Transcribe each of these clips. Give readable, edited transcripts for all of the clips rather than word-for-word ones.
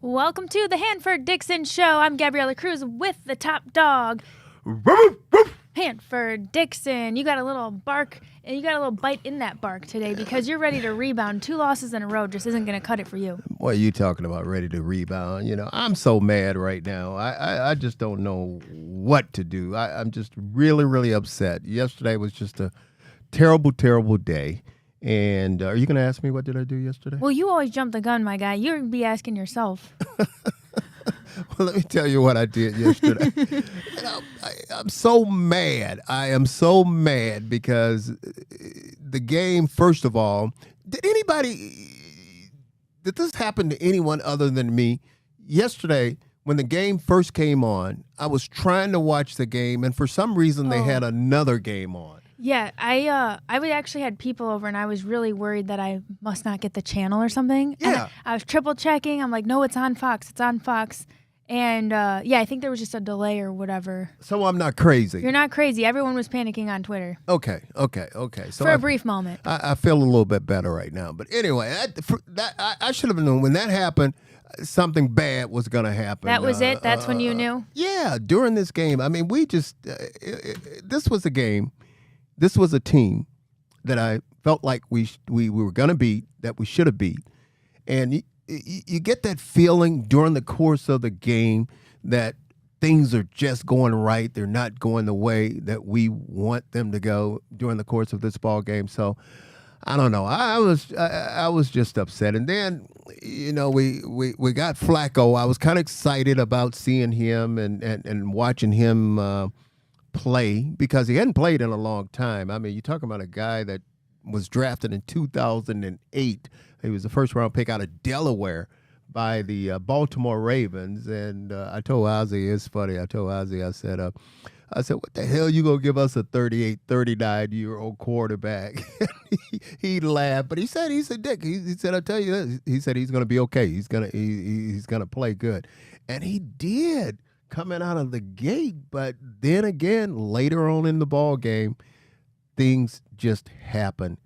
Welcome to the Hanford Dixon Show. I'm Gabriella Cruz with the top dog, Hanford Dixon. You got a little bark, and you got a little bite in that bark today because you're ready to rebound. 2 losses in a row just isn't going to cut it for you. What are you talking about, ready to rebound? You know, I'm so mad right now. I just don't know what to do. I'm just really, really upset. Yesterday was just a terrible, terrible day. And are you going to ask me what did I do yesterday? Well, you always jump the gun, my guy. You're going to be asking yourself. Well, let me tell you what I did yesterday. I'm so mad. I am so mad because the game, first of all, did this happen to anyone other than me? Yesterday, when the game first came on, I was trying to watch the game, and for some reason they had another game on. Yeah, I actually had people over, and I was really worried that I must not get the channel or something. Yeah. And I was triple checking. I'm like, no, it's on Fox. It's on Fox. And, I think there was just a delay or whatever. So I'm not crazy. You're not crazy. Everyone was panicking on Twitter. Okay. So for a brief moment. I feel a little bit better right now. But anyway, I should have known when that happened, something bad was going to happen. That was it? That's when you knew? Yeah, during this game. I mean, we just this was a game. This was a team that I felt like we were going to beat, that we should have beat. And you get that feeling during the course of the game that things are just going right. They're not going the way that we want them to go during the course of this ball game. So I don't know. I was just upset. And then, you know, we got Flacco. I was kind of excited about seeing him and watching him play because he hadn't played in a long time. I mean, you're talking about a guy that was drafted in 2008. He was the first-round pick out of Delaware by the Baltimore Ravens. And I told Ozzie, it's funny, I said, what the hell you going to give us a 38, 39-year-old quarterback? he laughed, but he said, Dick, he said, I'll tell you this. He said he's going to be okay. He's going to play good. And he did coming out of the gate. But then again, later on in the ball game, things just happened.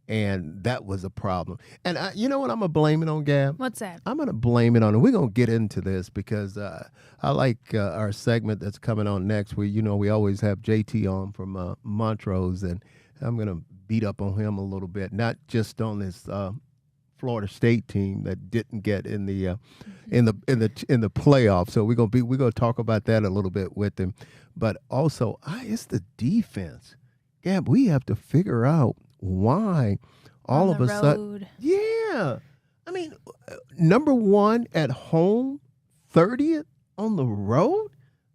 And that was a problem. And you know what I'm going to blame it on, Gab? What's that? I'm going to blame it on, and we're going to get into this because I like our segment that's coming on next. We always have JT on from Montrose, and I'm going to beat up on him a little bit, not just on this Florida State team that didn't get in the playoffs. So we're going to talk about that a little bit with him. But also, it's the defense. Gab, we have to figure out why all of a sudden. Yeah. I mean, number 1 at home, 30th on the road?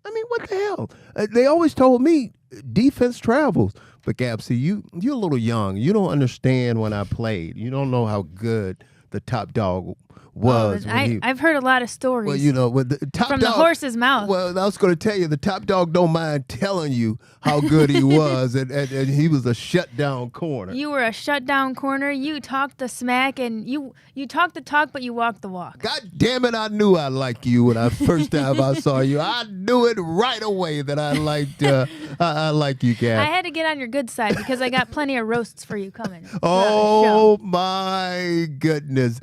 I mean, what the hell? They always told me defense travels. But, Gab, see, you're a little young. You don't understand when I played. You don't know how good the top dog was. I've heard a lot of stories. Well, you know, with the top from dog, the horse's mouth. Well, I was going to tell you, the top dog don't mind telling you how good he was, and he was a shutdown corner. You were a shutdown corner. You talked the smack, and you talked the talk, but you walked the walk. God damn it, I knew I liked you when I first time I saw you. I knew it right away that I liked I like you, Gab. I had to get on your good side because I got plenty of roasts for you coming. Oh my goodness!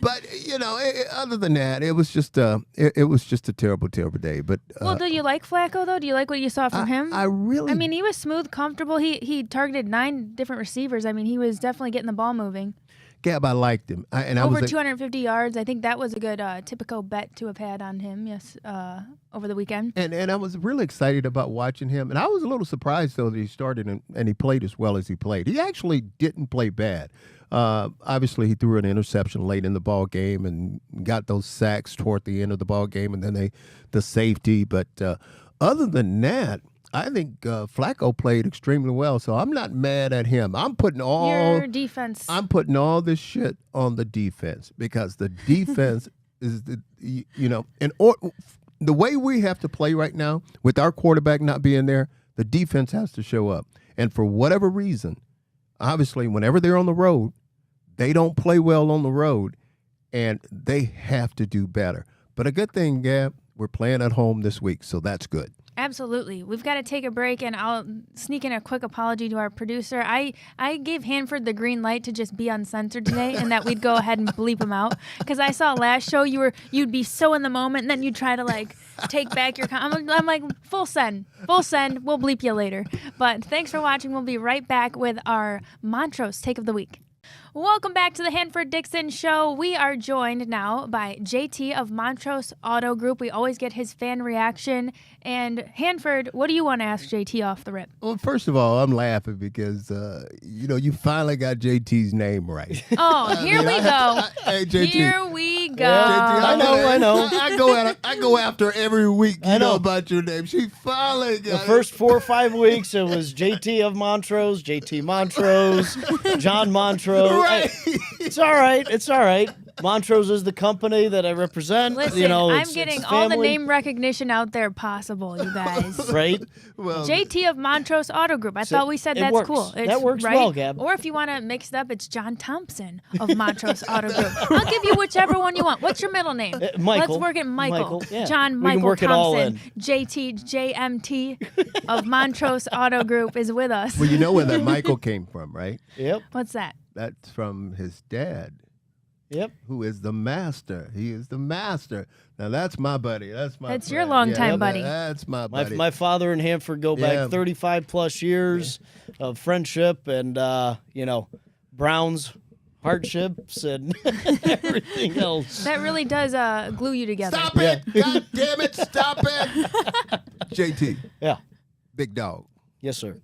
But you know, other than that, it was just a terrible, terrible day. But well, do you like Flacco though? Do you like what you saw from him? I mean, he was smooth, comfortable. He targeted 9 different receivers. I mean, he was definitely getting the ball moving. Gab, I liked him. Over 250 yards. I think that was a good typical bet to have had on him. Yes, over the weekend. And I was really excited about watching him. And I was a little surprised though that he started and he played as well as he played. He actually didn't play bad. Obviously, he threw an interception late in the ball game and got those sacks toward the end of the ball game, and then the safety. But other than that, I think Flacco played extremely well. So I'm not mad at him. I'm putting all defense. I'm putting all this shit on the defense because the defense is the way we have to play right now with our quarterback not being there. The defense has to show up, and for whatever reason, obviously, whenever they're on the road, they don't play well on the road, and they have to do better. But a good thing, Gab, we're playing at home this week, so that's good. Absolutely. We've got to take a break, and I'll sneak in a quick apology to our producer. I gave Hanford the green light to just be uncensored today, and that we'd go ahead and bleep him out. Because I saw last show you'd be so in the moment, and then you'd try to take back your I'm like, full send. We'll bleep you later. But thanks for watching. We'll be right back with our Montrose Take of the Week. Welcome back to the Hanford Dixon Show. We are joined now by JT of Montrose Auto Group. We always get his fan reaction. And Hanford, what do you want to ask JT off the rip? Well, first of all, I'm laughing because, you finally got JT's name right. Oh, here we go. Hey, JT. Here we go. JT, I know. I go after every week. You know about your name. She finally got The first 4 or 5 weeks, it was JT of Montrose, JT Montrose, John Montrose. Right. Hey, it's all right. Montrose is the company that I represent. Listen, I'm it's getting all the name recognition out there possible, you guys. Right? Well, JT of Montrose Auto Group. I thought we said that's works. cool. That works right? well, Gab. Or if you want to mix it up, it's John Thompson of Montrose Auto Group. I'll give you whichever one you want. What's your middle name? Michael. Let's work it Michael. Yeah. John We can Michael work it all Thompson. in. JT JMT of Montrose Auto Group is with us. well, you know where that Michael came from, right? Yep. What's that? That's from his dad, Yep. who is the master. He is the master. Now, that's my buddy. That's That's your friend. longtime buddy. That's my buddy. My father and Hanford go Yeah. back 35 plus years of friendship and, Brown's hardships and everything else. That really does glue you together. Stop it! God damn it! Stop it! JT, Yeah. big dog. Yes, sir.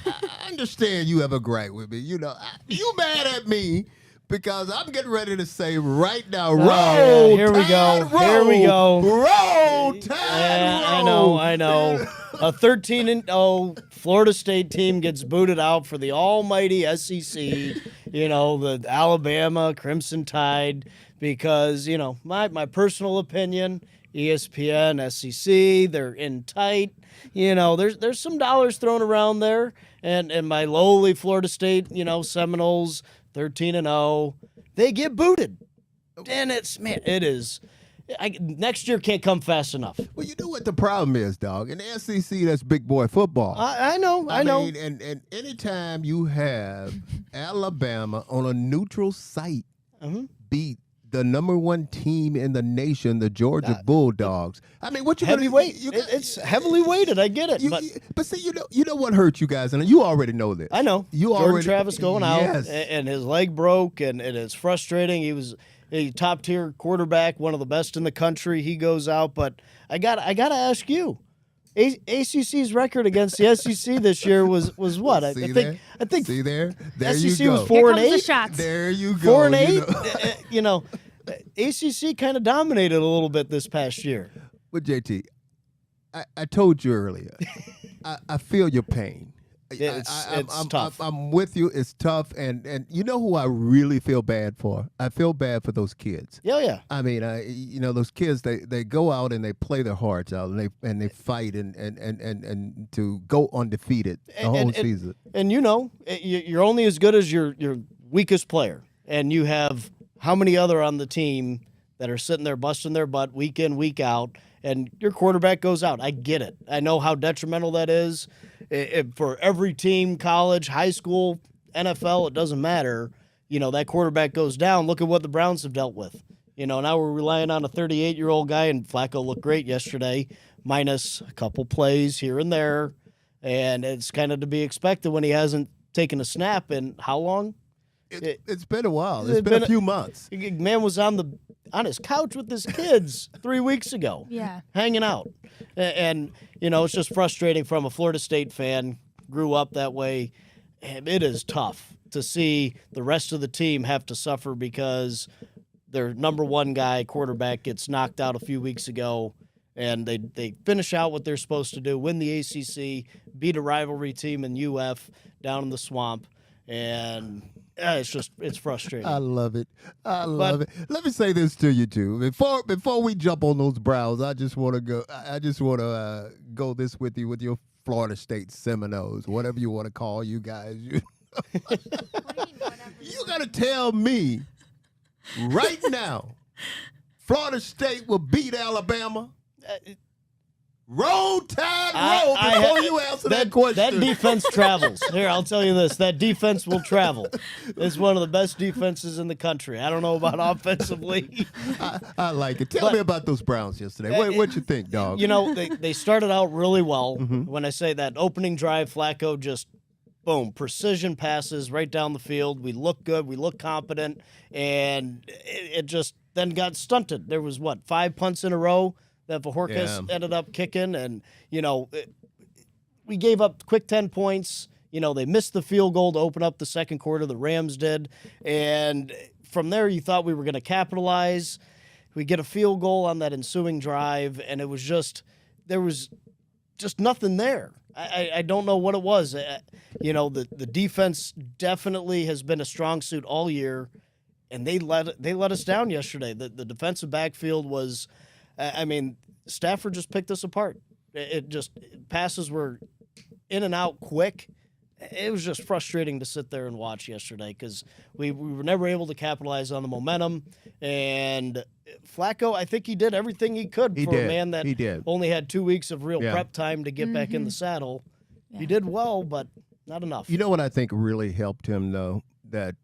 I understand you have a gripe with me. You mad at me because I'm getting ready to say right now, roll, here we go. Tide, Here we go. roll, Tide, Yeah, roll. I know. A 13-0 Florida State team gets booted out for the almighty SEC, the Alabama Crimson Tide, because, my personal opinion, ESPN, SEC, they're in tight. There's some dollars thrown around there, and my lowly Florida State, Seminoles, 13-0, they get booted. And it is. Next year can't come fast enough. Well, you know what the problem is, dog? In the SEC, that's big boy football. I know. I mean, and anytime you have Alabama on a neutral site beat the number 1 team in the nation, the Georgia Bulldogs. I mean, what you heavyweight? It's heavily weighted. I get it, but see, you know what hurt you guys, and you already know this. I know. You Jordan already Travis going out, yes. and his leg broke, and it is frustrating. He was a top tier quarterback, one of the best in the country. He goes out, but I got to ask you. ACC's record against the SEC this year was what? I think See there SEC you go. was 4 and Here comes 8. the shots. There you go. 4 and 8. ACC kind of dominated a little bit this past year. But JT, I told you earlier, I feel your pain. It's tough. I'm with you. It's tough, and you know who I really feel bad for? I feel bad for those kids. Yeah. I mean, those kids they go out and they play their hearts out and they fight and to go undefeated the whole season. And you're only as good as your weakest player, and you have how many other on the team that are sitting there busting their butt week in, week out, and your quarterback goes out. I get it. I know how detrimental that is. For every team, college, high school, NFL, it doesn't matter. That quarterback goes down. Look at what the Browns have dealt with. Now we're relying on a 38-year-old guy, and Flacco looked great yesterday, minus a couple plays here and there. And it's kind of to be expected when he hasn't taken a snap in how long? It's been a while. It's been a few months. Man was on his couch with his kids 3 weeks ago. Yeah. Hanging out. And it's just frustrating from a Florida State fan, grew up that way. And it is tough to see the rest of the team have to suffer because their number 1 guy, quarterback, gets knocked out a few weeks ago, and they finish out what they're supposed to do, win the ACC, beat a rivalry team in UF down in the swamp, and it's frustrating. I love it. I love it. Let me say this to you too. Before we jump on those Browns, I just want to go. I just want to go this with you with your Florida State Seminoles, whatever you want to call you guys. You got to tell me right now, Florida State will beat Alabama. Roll Tide, roll before you answer that question. That defense travels. Here, I'll tell you this. That defense will travel. It's one of the best defenses in the country. I don't know about offensively. I like it. Tell me about those Browns yesterday. What you think, dog? You know, they started out really well. When I say that opening drive, Flacco just, boom, precision passes right down the field. We look good. We look competent. And it just then got stunted. There was, 5 punts in a row that Vahorkas ended up kicking, and, we gave up quick 10 points. They missed the field goal to open up the second quarter. The Rams did. And from there, you thought we were going to capitalize. We get a field goal on that ensuing drive, and there was just nothing there. I don't know what it was. The defense definitely has been a strong suit all year, and they let us down yesterday. The defensive backfield was, Stafford just picked us apart. Passes were in and out quick. It was just frustrating to sit there and watch yesterday because we were never able to capitalize on the momentum. And Flacco, I think he did everything he could a man that only had 2 weeks of real prep time to get back in the saddle. Yeah. He did well, but not enough. You know what I think really helped him, though? That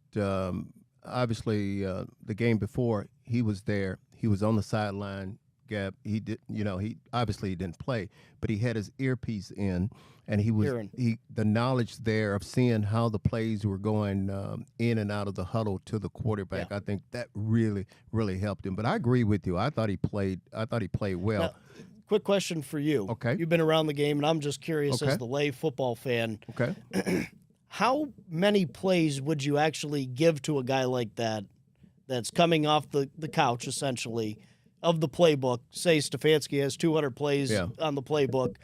obviously the game before, he was there. He was on the sideline. Gab, he did. He obviously didn't play, but he had his earpiece in, and he was the knowledge there of seeing how the plays were going in and out of the huddle to the quarterback. I think that really, really helped him. But I agree with you. I thought he played well. Now, quick question for you. Okay, you've been around the game, and I'm just curious as the lay football fan. Okay, how many plays would you actually give to a guy like that, that's coming off the couch essentially? Of the playbook, say Stefanski has 200 plays on the playbook.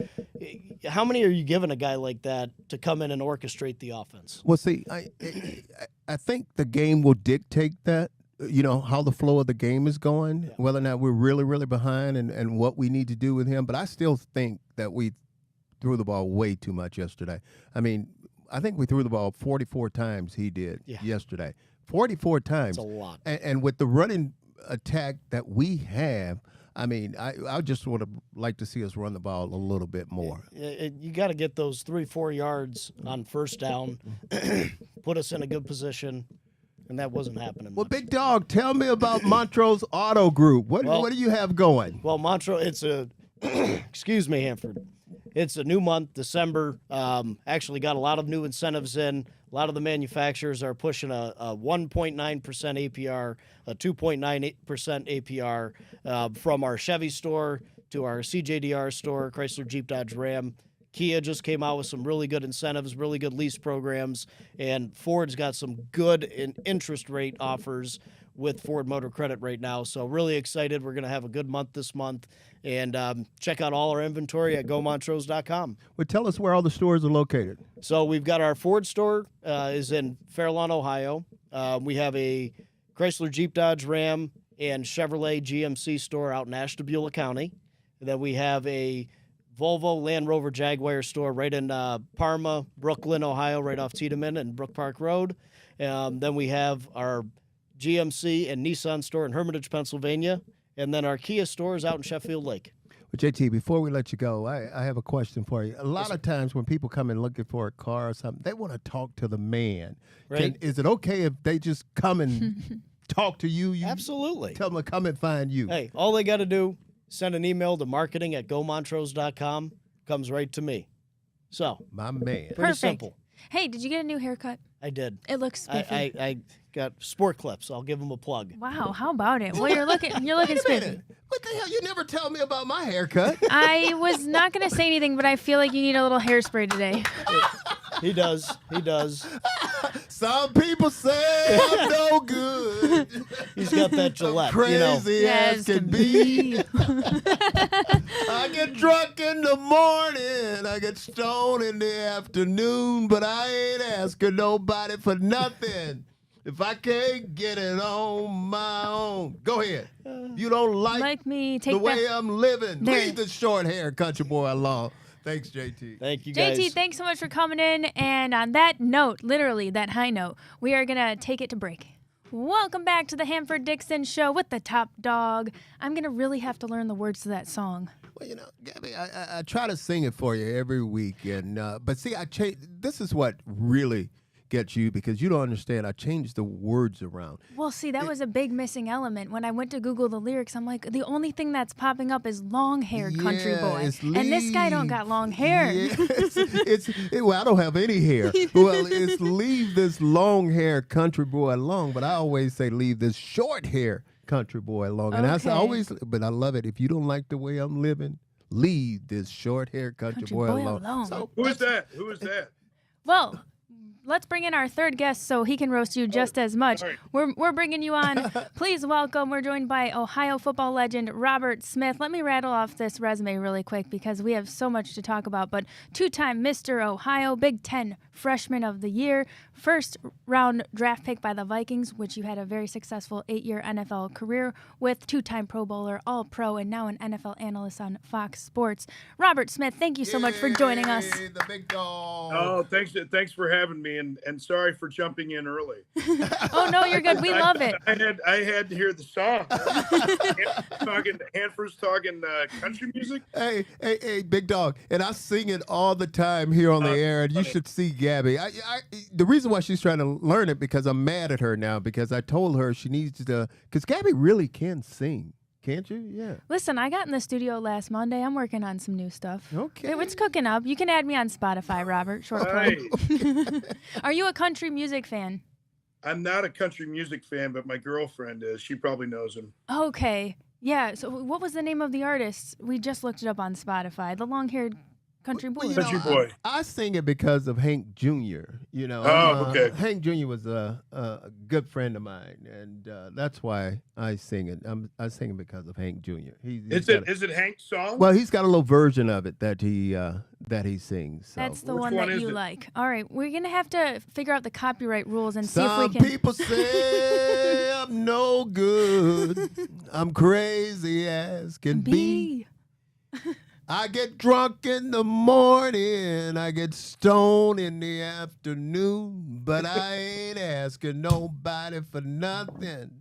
How many are you giving a guy like that to come in and orchestrate the offense? Well, see, I think the game will dictate that, how the flow of the game is going, whether or not we're really, really behind and what we need to do with him. But I still think that we threw the ball way too much yesterday. I think we threw the ball 44 times he did yesterday. 44 times. That's a lot. And with the running attack that we have, I just would have liked to see us run the ball a little bit more. You got to get those 3-4 yards on first down, put us in a good position, and that wasn't happening. Well, big dog, tell me about Montrose Auto Group. What do you have going? Well, Montrose, excuse me, Hanford. It's a new month, December. Actually got a lot of new incentives in. A lot of the manufacturers are pushing a 1.9% APR, a 2.98% APR from our Chevy store to our CJDR store, Chrysler Jeep Dodge Ram. Kia just came out with some really good incentives, really good lease programs, and Ford's got some good interest rate offers with Ford Motor Credit right now. So really excited. We're going to have a good month this month. And check out all our inventory at GoMontrose.com. Well, tell us where all the stores are located. So we've got our Ford store is in Fairlawn, Ohio. We have a Chrysler Jeep Dodge Ram and Chevrolet GMC store out in Ashtabula County. And then we have a Volvo Land Rover Jaguar store right in Parma, Brooklyn, Ohio, right off Tiedemann and Brook Park Road. Then we have our GMC and Nissan store in Hermitage, Pennsylvania. And then our Kia store is out in Sheffield Lake. Well, JT, before we let you go, I have a question for you. A lot of times when people come in looking for a car or something, they want to talk to the man. Right. Is it okay if they just come and talk to you? Absolutely. Tell them to come and find you. Hey, all they got to do, send an email to marketing@gomontrose.com. Comes right to me. So, my man. Pretty simple. Hey, did you get a new haircut? I did. It looks spiffy. I got sport clips. I'll give them a plug. Wow, how about it? Well, you're looking spiffy. What the hell? You never tell me about my haircut. I was not going to say anything, but I feel like you need a little hairspray today. He does. Some people say I'm no good. He's got that Gillette. Crazy as can be. I get drunk in the morning. I get stoned in the afternoon, but I ain't asking nobody for nothing. If I can't get it on my own. Go ahead. You don't like me take the way I'm living. There. Leave the short hair country boy alone. Thanks, JT. Thank you, guys. JT, thanks so much for coming in. And on that note, literally that high note, we are going to take it to break. Welcome back to the Hanford Dixon Show with the top dog. I'm going to really have to learn the words to that song. Well, Gabby, I try to sing it for you every week, and but see, I change. This is what really gets you because you don't understand. I changed the words around. Well, see, that was a big missing element. When I went to Google the lyrics, I'm like, the only thing that's popping up is long-haired country boy. And this guy don't got long hair. Yeah, well, I don't have any hair. Well, it's leave this long hair country boy alone, but I always say leave this short hair country boy alone. And Okay. but I love it. If you don't like the way I'm living, leave this short hair country boy alone. So, Who is that? Who is that? well, let's bring in our third guest so he can roast you just as much. all right. We're bringing you on. Please welcome. We're joined by Ohio football legend Robert Smith. Let me rattle off this resume really quick because we have so much to talk about. But two-time Mr. Ohio, Big Ten Freshman of the Year, first-round draft pick by the Vikings, which you had a very successful 8-year NFL career with, two-time Pro Bowler, All-Pro, and now an NFL analyst on Fox Sports. Robert Smith, thank you so much for joining us. Yay, the big dog. Oh, thanks for having me, and sorry for jumping in early. Oh, no, you're good. We love it. I had to hear the song. Hanford's talking country music. Hey, big dog, and I sing it all the time here on the air, and you should see Gabby. The reason why she's trying to learn it because I'm mad at her now because I told her she needs to, because Gabby really can sing. Can't you? Yeah. Listen, I got in the studio last Monday. I'm working on some new stuff. Okay. It's cooking up. You can add me on Spotify, Robert. Short Hey, plug. Are you a country music fan? I'm not a country music fan, but my girlfriend is. She probably knows him. Okay. Yeah. So what was the name of the artist? We just looked it up on Spotify. The long-haired country boy. Well, Country boy. I sing it because of Hank Jr. Oh, okay. Hank Jr. was a good friend of mine, and that's why I sing it. I sing it because of Hank Jr. Is it Hank's song? Well, he's got a little version of it that he sings. So. That's the Which one one that is you it? like. All right. We're going to have to figure out the copyright rules and see Some if we can. people say I'm no good. I'm crazy as can be. I get drunk in the morning, I get stoned in the afternoon, but I ain't asking nobody for nothing.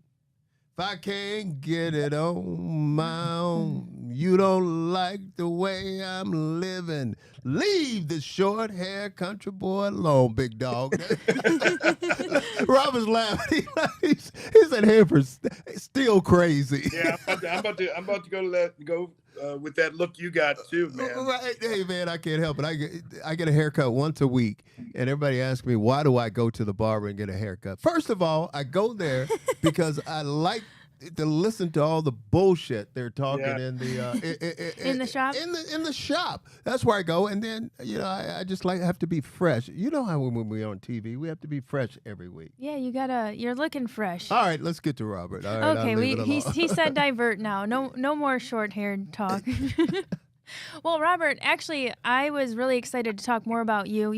If I can't get it on my own, you don't like the way I'm living. Leave the short hair country boy alone, big dog. Robert's laughing. He said Hanford's still crazy. Yeah, I'm about to go with that look you got too, man. Right. Hey, man, I can't help it. I get a haircut once a week, and everybody asks me, why do I go to the barber and get a haircut? First of all, I go there because I like to listen to all the bullshit they're talking in the In the shop? In the shop. That's where I go, and then I just have to be fresh. You know how when we're on TV, we have to be fresh every week. Yeah, you're looking fresh. All right, let's get to Robert. All right, Okay, I'll leave it alone. he said divert now. No more short-haired talk. Well, Robert, actually, I was really excited to talk more about you.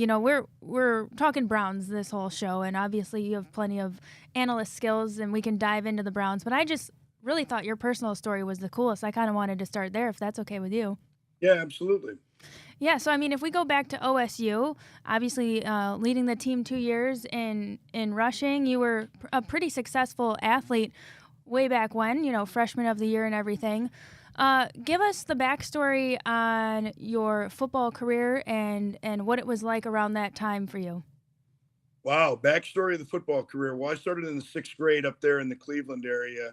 We're talking Browns this whole show, and obviously you have plenty of analyst skills, and we can dive into the Browns. But I just really thought your personal story was the coolest. I kind of wanted to start there, if that's okay with you. Yeah, absolutely. Yeah, so I mean, if we go back to OSU, obviously leading the team 2 years in rushing, you were a pretty successful athlete way back when, freshman of the year and everything. Give us the backstory on your football career and what it was like around that time for you. Wow, backstory of the football career. Well, I started in the 6th grade up there in the Cleveland area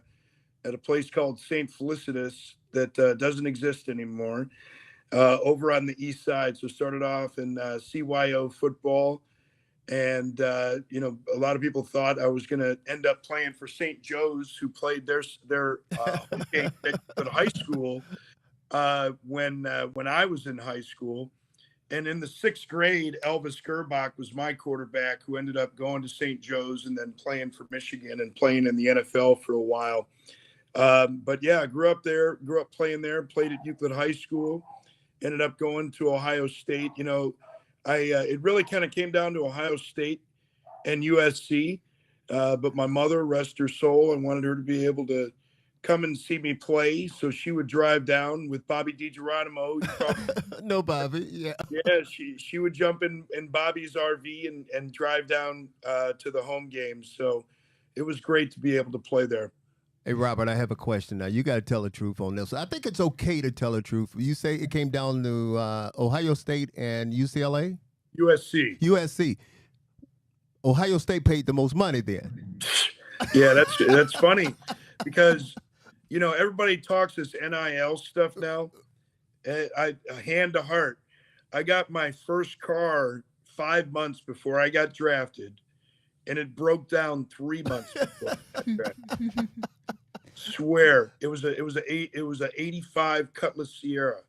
at a place called St. Felicitas that doesn't exist anymore, over on the east side. So started off in CYO football. And, a lot of people thought I was going to end up playing for St. Joe's, who played their home game at high school when I was in high school. And in the 6th grade, Elvis Gerbach was my quarterback, who ended up going to St. Joe's and then playing for Michigan and playing in the NFL for a while. But yeah, I grew up playing there, played at Euclid High School, ended up going to Ohio State. It really kind of came down to Ohio State and USC, but my mother, rest her soul, I wanted her to be able to come and see me play, so she would drive down with Bobby DiGeronimo. No, Bobby, yeah. Yeah, she would jump in Bobby's RV and drive down to the home games. So it was great to be able to play there. Hey, Robert, I have a question now. You got to tell the truth on this. I think it's okay to tell the truth. You say it came down to Ohio State and UCLA? USC. USC. Ohio State paid the most money then. Yeah, that's funny because, everybody talks this NIL stuff now. Hand to heart, I got my first car 5 months before I got drafted, and it broke down 3 months before I got drafted. Swear, it was a 85 Cutlass Sierra.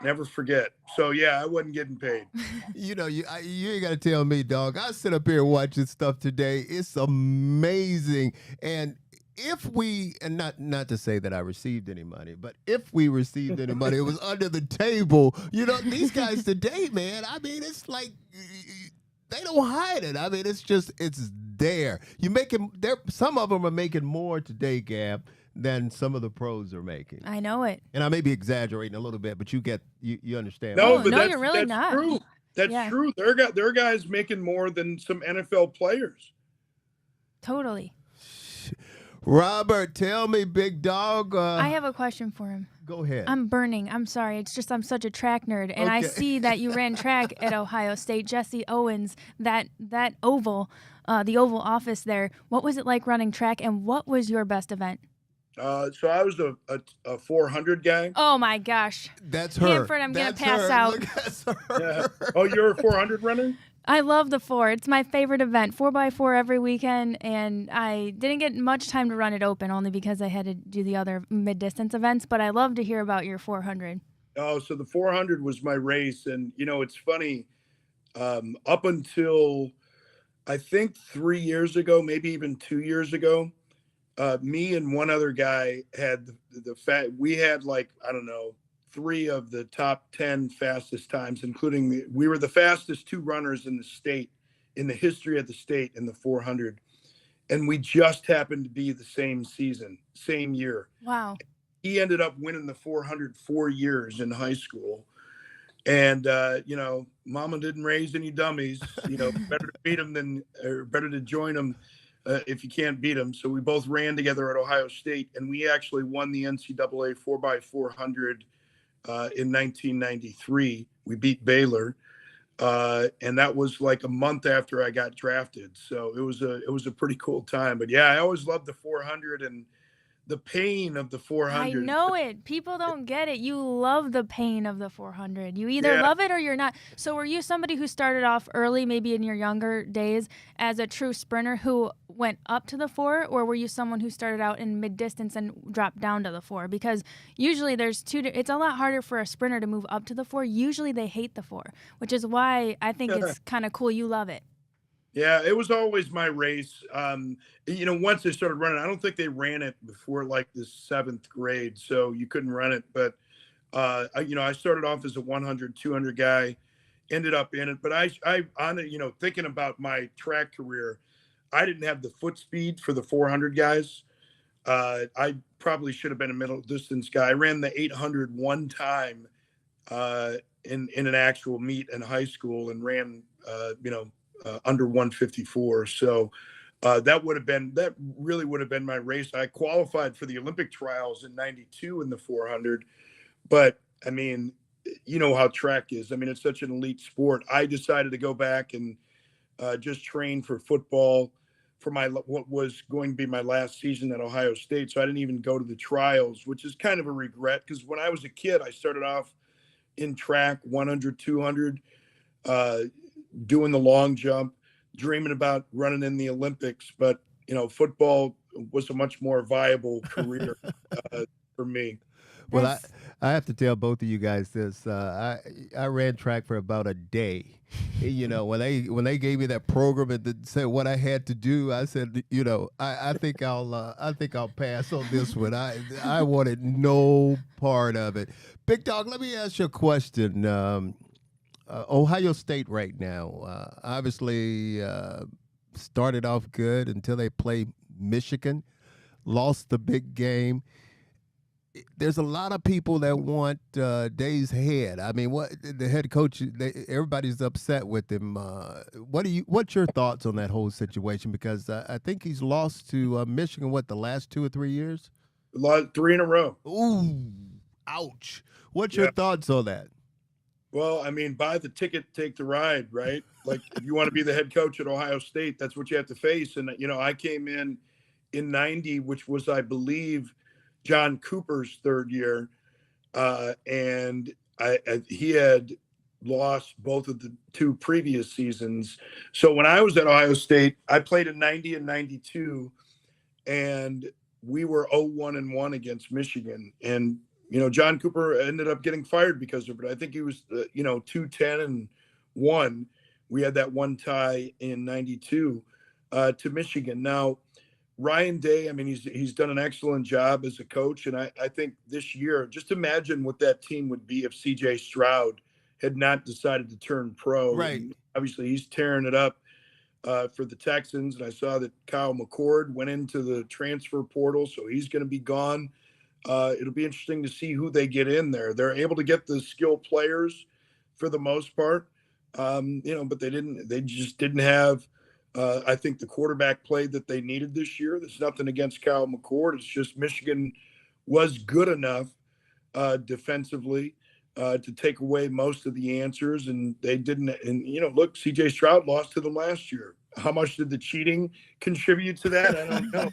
Never forget. So yeah, I wasn't getting paid. You ain't got to tell me, dog. I sit up here watching stuff today. It's amazing. And if we, and not to say that I received any money, but if we received any money, it was under the table. These guys today, man, I mean, it's like they don't hide it. I mean, it's there. Some of them are making more today, Gab, than some of the pros are making. I know it. And I may be exaggerating a little bit, but you understand. No, but you're really that's not. True. That's true. There are guys making more than some NFL players. Totally. Robert, tell me, big dog. I have a question for him. Go ahead. I'm burning. I'm sorry. It's just I'm such a track nerd, and I see that you ran track at Ohio State. Jesse Owens, that oval, the Oval Office there. What was it like running track, and what was your best event? So I was a 400 guy. Oh my gosh. That's her. Hanford, I'm going to pass out. Look, that's her. Yeah. Oh, you're a 400 runner? I love the 4. It's my favorite event, 4x4 every weekend, and I didn't get much time to run it open only because I had to do the other mid-distance events, but I love to hear about your 400. Oh, so the 400 was my race, and, it's funny, up until I think 3 years ago, maybe even 2 years ago, me and one other guy had we had like, I don't know, 3 of the top 10 fastest times, including we were the fastest 2 runners in the state, in the history of the state in the 400. And we just happened to be the same season, same year. Wow. He ended up winning the 400 4 years in high school. And, mama didn't raise any dummies, better to beat them better to join them. If you can't beat them. So we both ran together at Ohio State, and we actually won the NCAA 4x400 in 1993. We beat Baylor, and that was like a month after I got drafted. So it was a pretty cool time. But yeah, I always loved the 400 and the pain of the 400. I know it. People don't get it. You love the pain of the 400. You either love it or you're not. So were you somebody who started off early, maybe in your younger days, as a true sprinter who went up to the 4, or were you someone who started out in mid-distance and dropped down to the 4? Because usually it's a lot harder for a sprinter to move up to the 4. Usually they hate the 4, which is why I think it's kind of cool you love it. Yeah, it was always my race. Once they started running, I don't think they ran it before like the 7th grade, so you couldn't run it. But, I started off as a 100, 200 guy, ended up in it. But thinking about my track career, I didn't have the foot speed for the 400 guys. I probably should have been a middle distance guy. I ran the 800 one time in an actual meet in high school and ran, under 154. So that really would have been my race. I qualified for the Olympic trials in 92 in the 400, but I mean, you know how track is. I mean, it's such an elite sport. I decided to go back and just train for football for what was going to be my last season at Ohio State. So I didn't even go to the trials, which is kind of a regret, because when I was a kid, I started off in track 100, 200, doing the long jump, dreaming about running in the Olympics. But, football was a much more viable career for me. Well, I have to tell both of you guys this. I ran track for about a day. When they gave me that program and said what I had to do, I said, I think I'll pass on this one. I wanted no part of it. Big Dog, let me ask you a question. Ohio State right now, obviously started off good until they played Michigan, lost the big game. there's a lot of people that want Day's head. I mean, what the head coach? Everybody's upset with him. What's your thoughts on that whole situation? Because I think he's lost to Michigan. What, the last 2 or 3 years? Three in a row. Ooh, ouch! What's your Yeah. thoughts on that? Well, I mean, buy the ticket, take the ride, right? Like, if you want to be the head coach at Ohio State, that's what you have to face. And I came in '90, which was, I believe, John Cooper's third year, and he had lost both of the 2 previous seasons. So when I was at Ohio State, I played in '90 and '92, and we were 0-1-1 against Michigan. And John Cooper ended up getting fired because of it. I think he was 2-10-1. We had that one tie in '92 to Michigan. Now, Ryan Day, I mean, he's done an excellent job as a coach. And I think this year, just imagine what that team would be if CJ Stroud had not decided to turn pro. Right. And obviously, he's tearing it up for the Texans. And I saw that Kyle McCord went into the transfer portal, so he's going to be gone. It'll be interesting to see who they get in there. They're able to get the skilled players for the most part, but they just didn't have, I think, the quarterback play that they needed this year. There's nothing against Kyle McCord. It's just Michigan was good enough defensively to take away most of the answers, and they didn't. And look, CJ Stroud lost to them last year. How much did the cheating contribute to that? I don't know.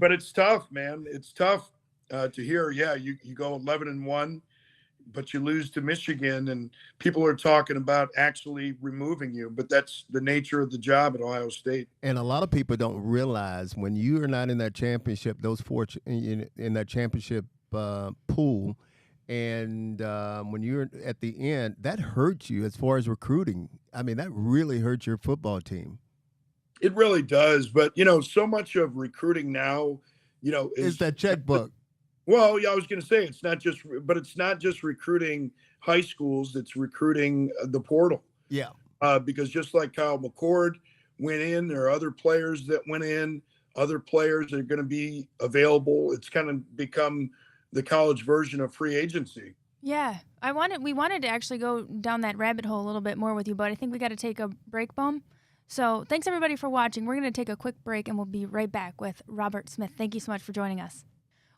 But, it's tough, man. It's tough to hear. Yeah, you go 11-1, but you lose to Michigan, and people are talking about actually removing you. But that's the nature of the job at Ohio State. And a lot of people don't realize when you are not in that championship, those 4 in that championship pool, and when you're at the end, that hurts you as far as recruiting. I mean, that really hurts your football team. It really does. But, so much of recruiting now, is that checkbook. Well, yeah, I was going to say it's not just recruiting high schools. It's recruiting the portal. Yeah. Because just like Kyle McCord went in, there are other players that went in, other players that are going to be available. It's kind of become the college version of free agency. Yeah. We wanted to actually go down that rabbit hole a little bit more with you, but I think we got to take a break, Boom. So thanks everybody for watching. We're going to take a quick break and we'll be right back with Robert Smith. Thank you so much for joining us.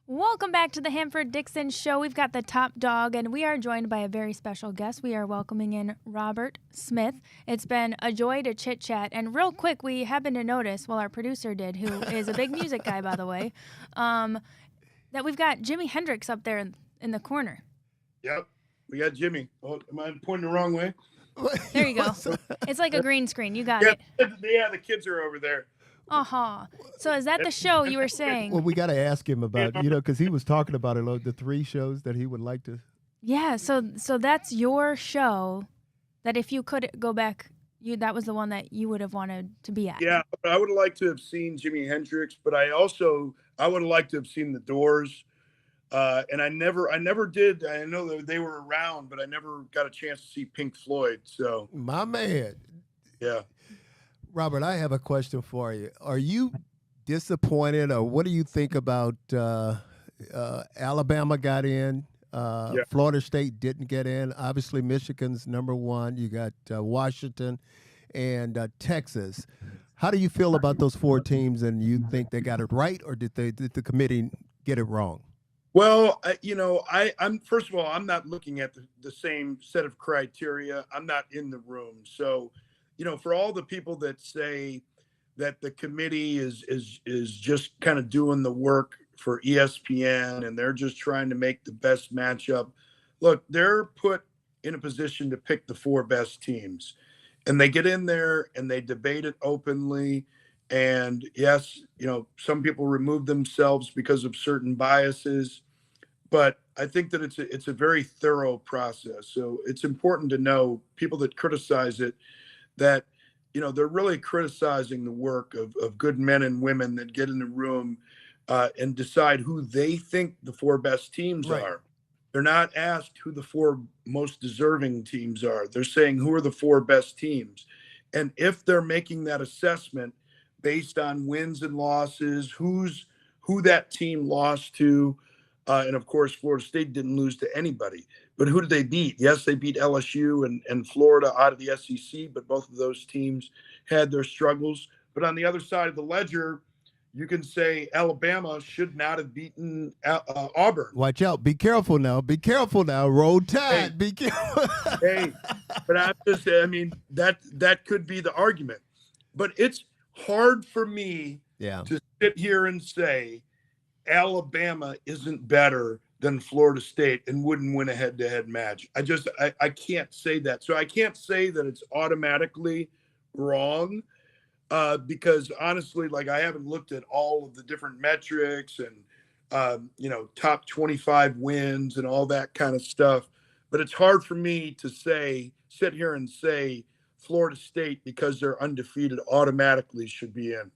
Welcome back to the Hanford Dixon Show. We've got the top dog, and we are joined by a very special guest. We are welcoming in Robert Smith. It's been a joy to chit-chat. And real quick, we happened to notice, well, our producer did, who is a big music guy, by the way, that we've got Jimi Hendrix up there in the corner. Yep, we got Jimmy. Oh, am I pointing the wrong way? There you go. It's like a green screen. You got it. Yeah, the kids are over there. Uh-huh. So is that the show you were saying? Well, we got to ask him about, because he was talking about it, the 3 shows that he would like to. Yeah, so that's your show that if you could go back, that was the one that you would have wanted to be at. Yeah, I would have liked to have seen Jimi Hendrix, but I would have liked to have seen the Doors. And I never did. I know that they were around, but I never got a chance to see Pink Floyd. So my man. Yeah. Robert, I have a question for you. Are you disappointed, or what do you think about Alabama got in? Florida State didn't get in. Obviously, Michigan's number 1. You got Washington and Texas. How do you feel about those 4 teams, and you think they got it right, or did the committee get it wrong? Well, I'm first of all, I'm not looking at the same set of criteria. I'm not in the room. So, for all the people that say that the committee is just kind of doing the work for ESPN and they're just trying to make the best matchup, look, they're put in a position to pick the 4 best teams, and they get in there and they debate it openly. And yes, some people remove themselves because of certain biases, but I think that it's a very thorough process. So it's important to know, people that criticize it, that they're really criticizing the work of good men and women that get in the room and decide who they think the 4 best teams are. They're not asked who the 4 most deserving teams are. They're saying who are the 4 best teams, and if they're making that assessment based on wins and losses, who's who that team lost to. And of course, Florida State didn't lose to anybody. But who did they beat? Yes, they beat LSU and Florida out of the SEC, but both of those teams had their struggles. But on the other side of the ledger, you can say Alabama should not have beaten Auburn. Watch out. Be careful now. Be careful now. Roll Tide. Hey, be careful. hey, but I mean, that could be the argument. But it's hard for me to sit here and say Alabama isn't better than Florida State and wouldn't win a head-to-head match. I can't say that. So I can't say that it's automatically wrong. Because honestly, like I haven't looked at all of the different metrics and, top 25 wins and all that kind of stuff. But it's hard for me to sit here and say Florida State, because they're undefeated, automatically should be in.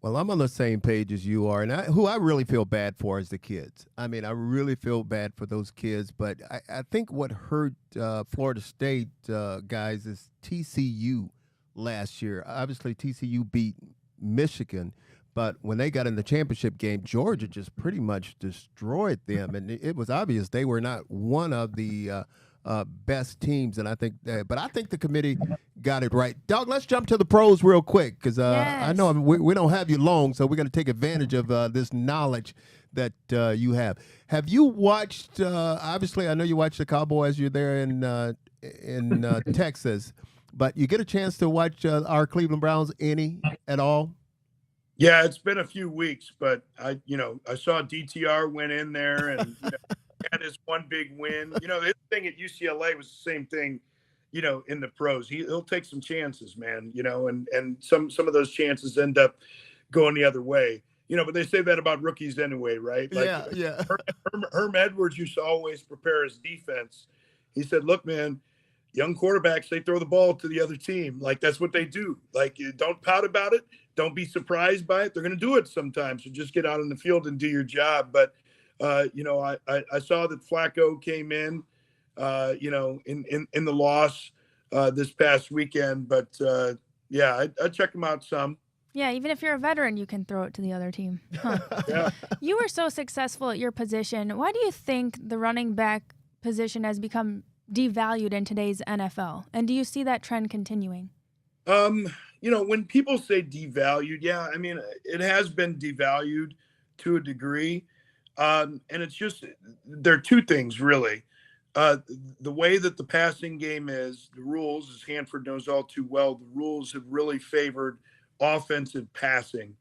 Well, I'm on the same page as you are, and who I really feel bad for is the kids. I mean, I really feel bad for those kids, but I think what hurt Florida State guys is TCU. Last year, obviously TCU beat Michigan, but when they got in the championship game, Georgia just pretty much destroyed them, and it was obvious they were not one of the best teams. And I think the committee got it right. Doug, let's jump to the pros real quick because I know we don't have you long, so we're going to take advantage of this knowledge that you have. Have you watched? Obviously, I know you watched the Cowboys. You're there in Texas. But you get a chance to watch our Cleveland Browns any at all? Yeah, it's been a few weeks, but I saw DTR went in there and had his one big win. His thing at UCLA was the same thing, in the pros. He'll take some chances, man, and some of those chances end up going the other way. But they say that about rookies anyway, right? Like, yeah. Herm Edwards used to always prepare his defense. He said, look, man, young quarterbacks, they throw the ball to the other team. Like, that's what they do. Like, don't pout about it. Don't be surprised by it. They're going to do it sometimes. So just get out in the field and do your job. But, I saw that Flacco came in, in the loss this past weekend. But, I'd check him out some. Yeah, even if you're a veteran, you can throw it to the other team. Huh. Yeah. You were so successful at your position. Why do you think the running back position has become devalued in today's NFL? And do you see that trend continuing? When people say devalued, I mean, it has been devalued to a degree. And it's just, there are two things really. The way that the passing game is, the rules, as Hanford knows all too well, the rules have really favored offensive passing.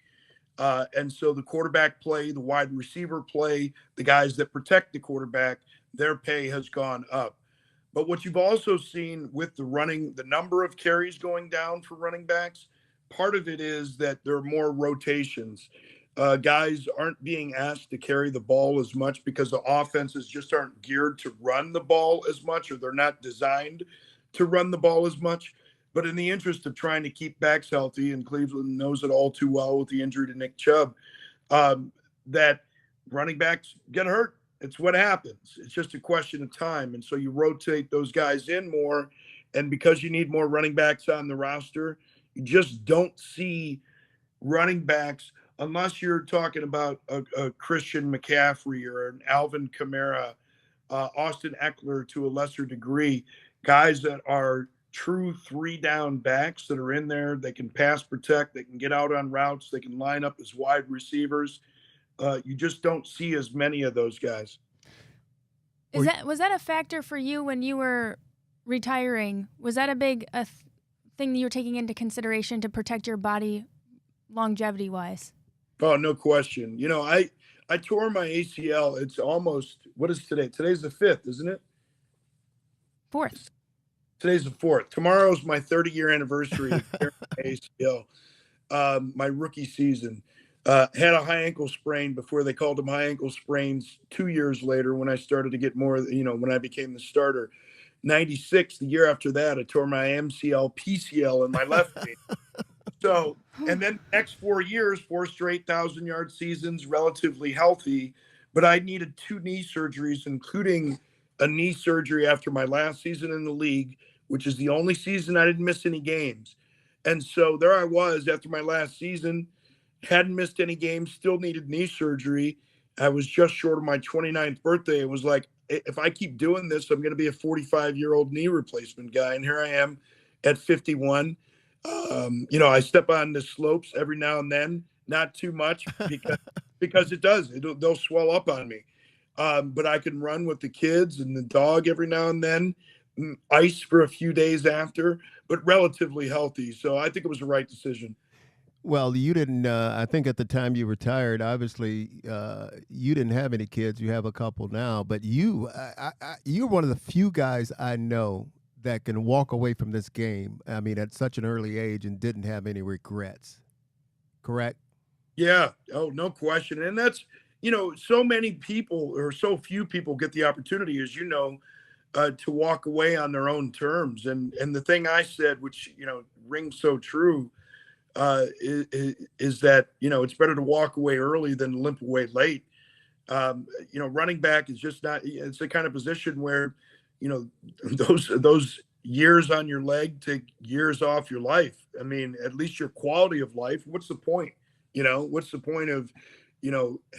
And so the quarterback play, the wide receiver play, the guys that protect the quarterback, their pay has gone up. But what you've also seen with the number of carries going down for running backs, part of it is that there are more rotations. Guys aren't being asked to carry the ball as much because the offenses just aren't geared to run the ball as much, or they're not designed to run the ball as much. But in the interest of trying to keep backs healthy, and Cleveland knows it all too well with the injury to Nick Chubb, that running backs get hurt. It's what happens. It's just a question of time. And so you rotate those guys in more. And because you need more running backs on the roster, you just don't see running backs, unless you're talking about a Christian McCaffrey or an Alvin Kamara, Austin Eckler to a lesser degree, guys that are true 3-down backs that are in there. They can pass protect. They can get out on routes. They can line up as wide receivers. You just don't see as many of those guys. Was that a factor for you when you were retiring? Was that a big thing that you were taking into consideration to protect your body longevity-wise? Oh, no question. I tore my ACL. It's almost, what is today? Today's the 5th, isn't it? 4th. Today's the 4th. Tomorrow's my 30-year anniversary of tearing my ACL, my rookie season. Had a high ankle sprain before they called them high ankle sprains 2 years later when I started to get more, when I became the starter. 96, the year after that, I tore my MCL, PCL in my left knee. So, and then the next 4 years, 4 straight 1,000-yard seasons, relatively healthy. But I needed 2 knee surgeries, including a knee surgery after my last season in the league, which is the only season I didn't miss any games. And so there I was after my last season, hadn't missed any games, still needed knee surgery. I was just short of my 29th birthday. It was like, if I keep doing this, I'm going to be a 45-year-old knee replacement guy. And here I am at 51. I step on the slopes every now and then, not too much because they'll swell up on me. But I can run with the kids and the dog every now and then, ice for a few days after, but relatively healthy. So I think it was the right decision. Well, you didn't. I think at the time you retired, obviously, you didn't have any kids. You have a couple now, but you're one of the few guys I know that can walk away from this game. I mean, at such an early age, and didn't have any regrets. Correct? Yeah. Oh, no question. And that's so many people or so few people get the opportunity, as to walk away on their own terms. And the thing I said, which rings so true. Is that it's better to walk away early than limp away late. Running back is just not. It's the kind of position where those years on your leg take years off your life. I mean, at least your quality of life. What's the point? What's the point of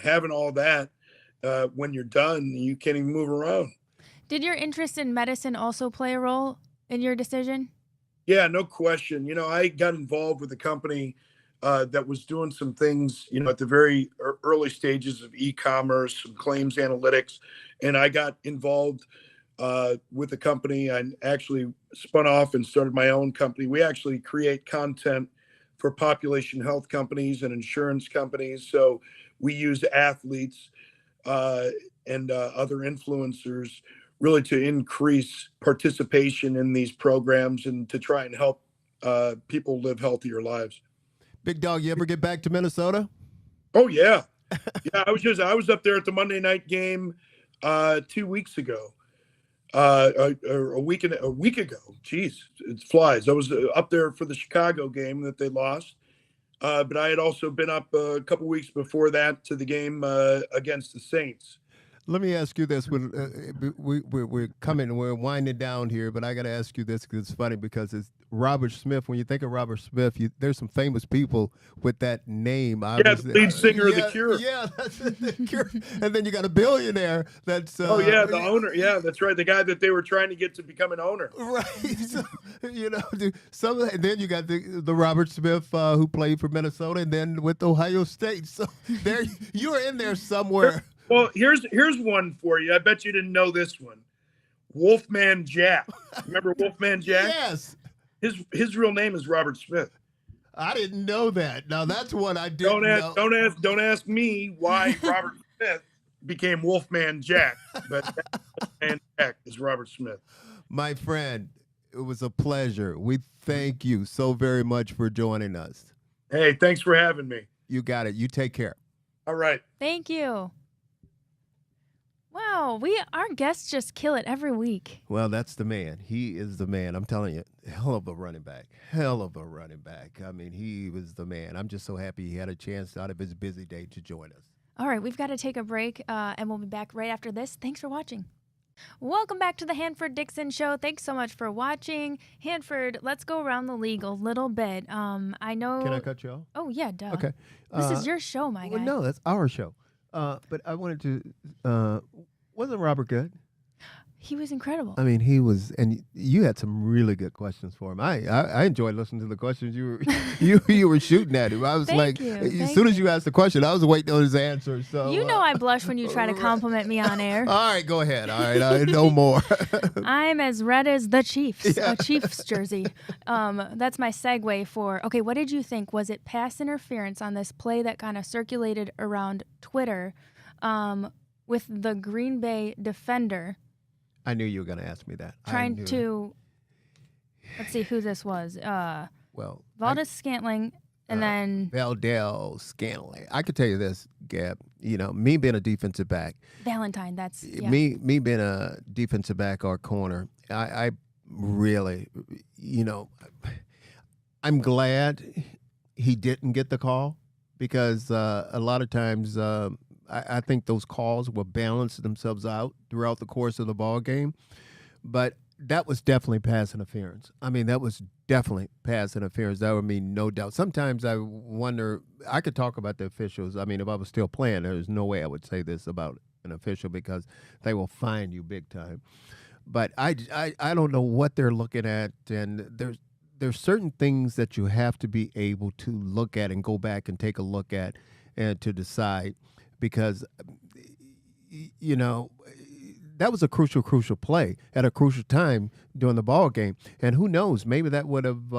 having all that when you're done? You can't even move around. Did your interest in medicine also play a role in your decision? Yeah, no question. I got involved with a company that was doing some things, at the very early stages of e-commerce, some claims analytics, and I got involved with the company. I actually spun off and started my own company. We actually create content for population health companies and insurance companies. So we use athletes and other influencers really to increase participation in these programs and to try and help people live healthier lives. Big Dog, you ever get back to Minnesota? Oh yeah. Yeah. I was up there at the Monday night game 2 weeks ago, or a week ago. Jeez, it flies. I was up there for the Chicago game that they lost. But I had also been up a couple weeks before that to the game against the Saints. Let me ask you this: we're coming, we're winding down here, but I got to ask you this because it's funny because it's Robert Smith. When you think of Robert Smith, there's some famous people with that name. Yeah, the lead singer of The Cure. Yeah, that's The Cure. And then you got a billionaire that's. The owner. Yeah, that's right. The guy that they were trying to get to become an owner. Right. So, and then you got the Robert Smith who played for Minnesota and then with Ohio State. So there, you're in there somewhere. Well, here's one for you. I bet you didn't know this one. Wolfman Jack. Remember Wolfman Jack? Yes. His real name is Robert Smith. I didn't know that. Now that's what I didn't know. Don't ask me why Robert Smith became Wolfman Jack, but Wolfman Jack is Robert Smith. My friend, it was a pleasure. We thank you so very much for joining us. Hey, thanks for having me. You got it. You take care. All right. Thank you. Wow, our guests just kill it every week. Well, that's the man. He is the man. I'm telling you, hell of a running back. Hell of a running back. I mean, he was the man. I'm just so happy he had a chance out of his busy day to join us. All right, we've got to take a break, and we'll be back right after this. Thanks for watching. Welcome back to the Hanford Dixon Show. Thanks so much for watching. Hanford, let's go around the league a little bit. I know. Can I cut you off? Oh, yeah, duh. Okay. This is your show, my guy. Well, no, that's our show. But I wanted to. Wasn't Robert good? He was incredible. I mean, he was, and you had some really good questions for him. I enjoyed listening to the questions you were shooting at him. I was as soon as you asked the question, I was waiting on his answer. So I blush when you try to compliment me on air. All right, go ahead. All right, no more. I'm as red as the Chiefs, a Chiefs jersey. That's my segue for. Okay, what did you think? Was it pass interference on this play that kind of circulated around Twitter, with the Green Bay defender? I knew you were going to ask me that. Trying to, let's see who this was. Valdez Scantling, and then Valdez Scantling. I could tell you this, Gab. Me being a defensive back. Valentine. That's me being a defensive back or corner. I really, I'm glad he didn't get the call because a lot of times. I think those calls will balance themselves out throughout the course of the ball game, but that was definitely pass interference. I mean, that was definitely pass interference. That would mean no doubt. Sometimes I wonder, I could talk about the officials. I mean, if I was still playing, there's no way I would say this about an official because they will fine you big time. But I don't know what they're looking at, and there's certain things that you have to be able to look at and go back and take a look at and to decide because, you know, that was a crucial play at a crucial time during the ball game. And who knows, maybe that would have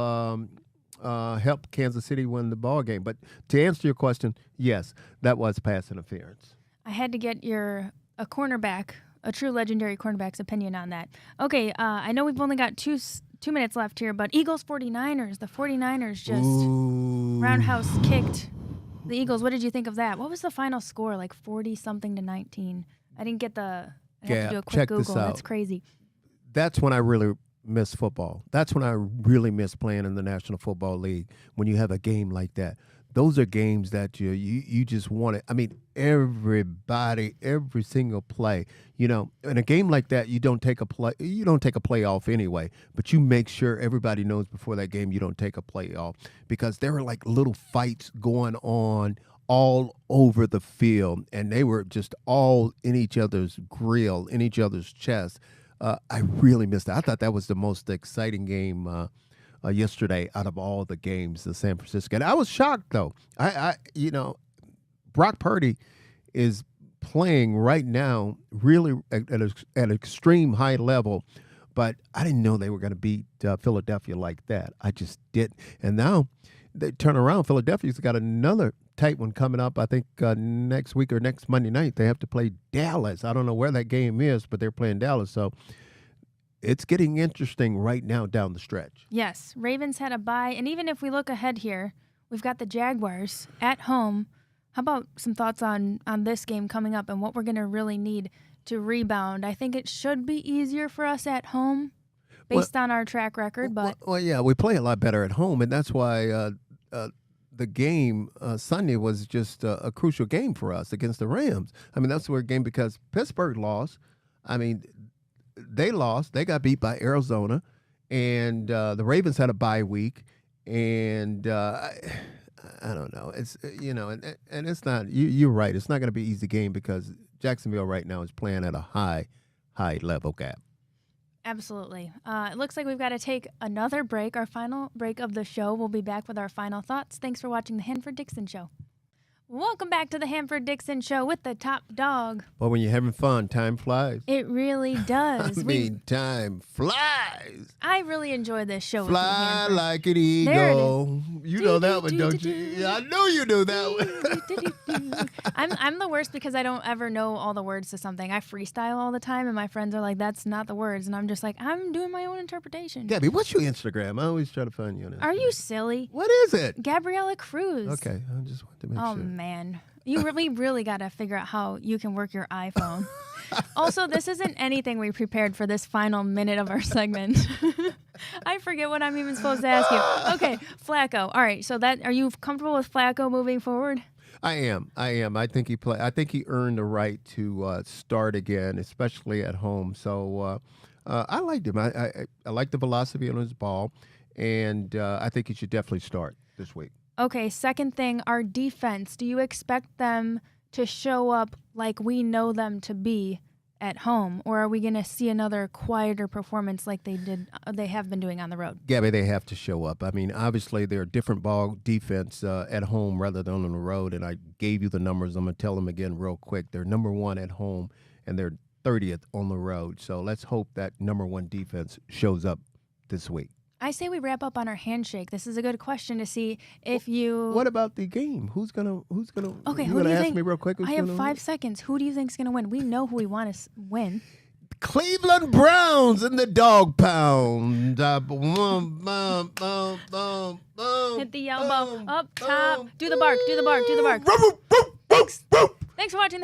helped Kansas City win the ball game. But to answer your question, yes, that was pass interference. I had to get a cornerback, a true legendary cornerback's opinion on that. Okay, I know we've only got two minutes left here, but Eagles 49ers. The 49ers just roundhouse kicked the Eagles. What did you think of that? What was the final score? Like 40-something to 19. I didn't get the... I have to do a quick Google. That's crazy. That's when I really miss football. That's when I really miss playing in the National Football League, when you have a game like that. Those are games that you just want it. I mean, everybody, every single play. You know, in a game like that, you don't take a play off anyway, but you make sure everybody knows before that game you don't take a play off, because there were like little fights going on all over the field, and they were just all in each other's grill, in each other's chest. I really missed that. I thought that was the most exciting game yesterday out of all the games, the San Francisco. And I was shocked, though. Brock Purdy is playing right now really at an extreme high level, but I didn't know they were going to beat Philadelphia like that. I just did. And now they turn around. Philadelphia's got another tight one coming up, I think next week or next Monday night. They have to play Dallas. I don't know where that game is, but they're playing Dallas. So it's getting interesting right now down the stretch. Yes, Ravens had a bye, and even if we look ahead here, we've got the Jaguars at home. How about some thoughts on this game coming up and what we're going to really need to rebound? I think it should be easier for us at home based on our track record. But yeah, we play a lot better at home, and that's why the game Sunday was just a crucial game for us against the Rams. I mean, that's a weird game because Pittsburgh lost. I mean, they lost. They got beat by Arizona, and the Ravens had a bye week, and I don't know. It's and it's not. You're right. It's not going to be an easy game because Jacksonville right now is playing at a high level gap. Absolutely. It looks like we've got to take another break, our final break of the show. We'll be back with our final thoughts. Thanks for watching the Hanford Dixon Show. Welcome back to the Hanford Dixon Show with the top dog. Well, when you're having fun, time flies. It really does. Time flies. I really enjoy this show. Fly with you, like an eagle. You know that one, don't you? Yeah, I know you know that one. I'm the worst because I don't ever know all the words to something. I freestyle all the time, and my friends are like, "That's not the words," and I'm just like, "I'm doing my own interpretation." Gabby, what's your Instagram? I always try to find you on Instagram. Are you silly? What is it? Gabriella Cruz. Okay, I just want to make sure. Oh man, you really got to figure out how you can work your iPhone. Also, this isn't anything we prepared for this final minute of our segment. I forget what I'm even supposed to ask you. Okay, Flacco. All right, so are you comfortable with Flacco moving forward? I am. I think he earned the right to start again, especially at home. So I liked him. I like the velocity on his ball, and I think he should definitely start this week. Okay, second thing, our defense. Do you expect them to show up like we know them to be at home, or are we going to see another quieter performance like they have been doing on the road? Gabby, they have to show up. I mean, obviously they're a different ball defense at home rather than on the road, and I gave you the numbers. I'm going to tell them again real quick. They're number one at home, and they're 30th on the road. So let's hope that number one defense shows up this week. I say we wrap up on our handshake. This is a good question to see if you. What about the game? Who's gonna? Okay, you who do you ask think? me real quick. I have 5 seconds. Who do you think's gonna win? We know who we want to win. Cleveland Browns in the dog pound. Hit the elbow up top. Do the bark. Thanks for watching.